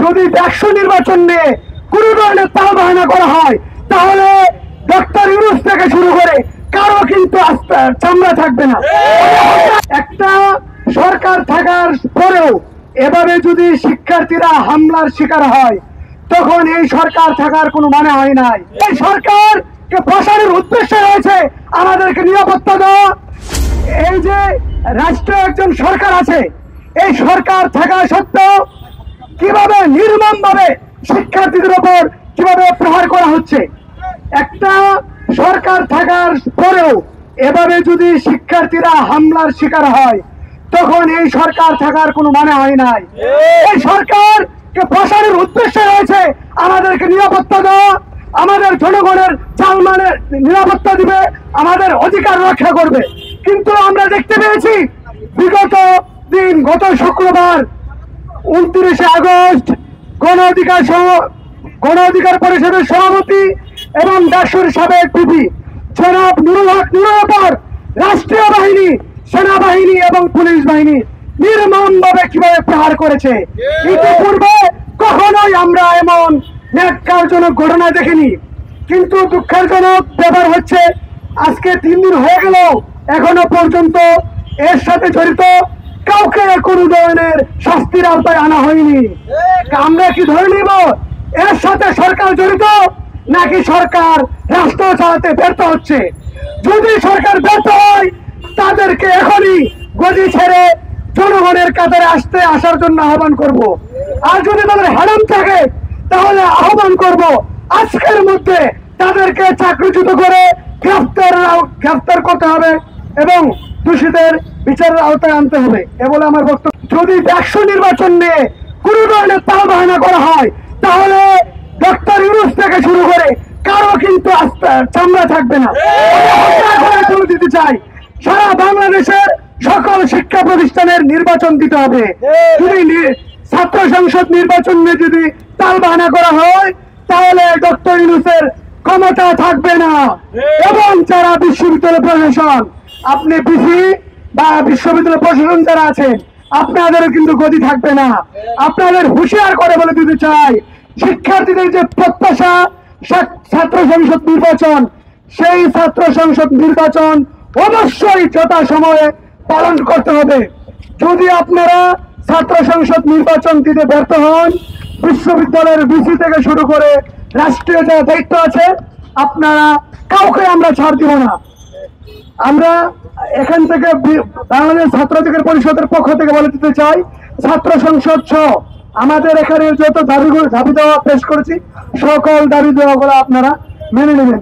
যদি ডাকসু নির্বাচন নিয়ে কোনো ধরনের তালবাহানা করা হয় তাহলে ডক্টর ইউনূস থেকে শুরু করে কারো কিন্তু চামড়া থাকবে না। একটা সরকার থাকার পরেও এভাবে যদি শিক্ষার্থীরা হামলার শিকার হয় তখন এই সরকার থাকার কোনো মানে হয় নাই। এই সরকারকে বসানোর উদ্দেশ্য রয়েছে আমাদেরকে নিরাপত্তা দেওয়া। এই যে রাষ্ট্রে একজন সরকার আছে, এই সরকার থাকা সত্ত্বেও কিভাবে নির্মম ভাবে শিক্ষার্থীদের উপর কিভাবে প্রহার করা হচ্ছে। একটা সরকার থাকার পরেও এভাবে যদি শিক্ষার্থীরা হামলার শিকার হয় তখন এই সরকার থাকার কোনো মানে হয় নাই। এই সরকারকে বসানোর উদ্দেশ্য রয়েছে আমাদেরকে নিরাপত্তা দেওয়া, আমাদের জনগণের জানমালের নিরাপত্তা দিবে, আমাদের অধিকার রক্ষা করবে। কিন্তু আমরা দেখতে পেয়েছি বিগত দিন, গত শুক্রবার 29শে আগস্ট গণ অধিকার পরিষদের সভাপতি এবং ডাকসুর সাবেক পিপি জনাব নুরুল হক নুরের উপর রাষ্ট্রীয় বাহিনী, সেনাবাহিনী এবং পুলিশ বাহিনী নির্মম ভাবে কিভাবে প্রহার করেছে। ইতিপূর্বে কখনোই আমরা এমন ন্যাক্কারজনক ঘটনা দেখিনি। কিন্তু দুঃখজনক ব্যাপার হচ্ছে আজকে 3 দিন হয়ে গেল এখনো পর্যন্ত এর সাথে জড়িত কাউকে কোনো ধরনের শাস্তির আওতায় আনা হয়নি। আমরা কি ধরে নিব এর সাথে সরকার জড়িত, নাকি সরকার রাষ্ট্র চালাতে ব্যর্থ হচ্ছে? যদি সরকার ব্যর্থ হয় তাদেরকে এখনই গদি ছেড়ে জনগণের কাতারে আসার জন্য আহ্বান করব। আর যদি তাদের হারাম থাকে তাহলে আহ্বান করব আজকের মধ্যে তাদেরকে চাকরিচ্যুত করে গ্রেফতার করতে হবে এবং দোষীদের বিচারের আওতায় আনতে হবে। এ বলে আমার বক্তব্য। যদি ডাকসু নির্বাচন নিয়ে কোনো ধরনের তালবাহানা করা হয় তাহলে ডক্টর ইউনূস থেকে শুরু করে কারো কিন্তু চামড়া থাকবে না। দিতে চাই সারা বাংলাদেশের সকল শিক্ষা প্রতিষ্ঠানের নির্বাচন দিতে হবে। যদি ছাত্র সংসদ নির্বাচন নিয়ে যদি তালবাহানা করা হয় তাহলে ডক্টর ইউনূসের ক্ষমতা থাকবে না। এবং যারা বিশ্ববিদ্যালয় প্রশাসন, আপনি বিসি বা বিশ্ববিদ্যালয় প্রশাসন যারা আছেন, আপনাদেরও কিন্তু গতি থাকবে না। আপনাদের হুঁশিয়ার করে বলে দিতে চাই, শিক্ষার্থীদের যে প্রত্যাশা ছাত্র সংসদ নির্বাচন, সেই ছাত্র সংসদ নির্বাচন অবশ্যই যথাসময়ে পালন করতে হবে। যদি আপনারা ছাত্র সংসদ নির্বাচন দিতে ব্যর্থ হন, বিশ্ববিদ্যালয়ের বিসি থেকে শুরু করে রাষ্ট্রীয় যারা দায়িত্ব আছে, আপনারা কাউকে আমরা ছাড় দিব না। আমরা এখান থেকে বাংলাদেশ ছাত্র অধিকার পরিষদের পক্ষ থেকে বলে দিতে চাই, ছাত্র সংসদ সহ আমাদের এখানে যত দাবি দেওয়া পেশ করেছি সকল দাবি দেওয়াগুলো আপনারা মেনে নেবেন।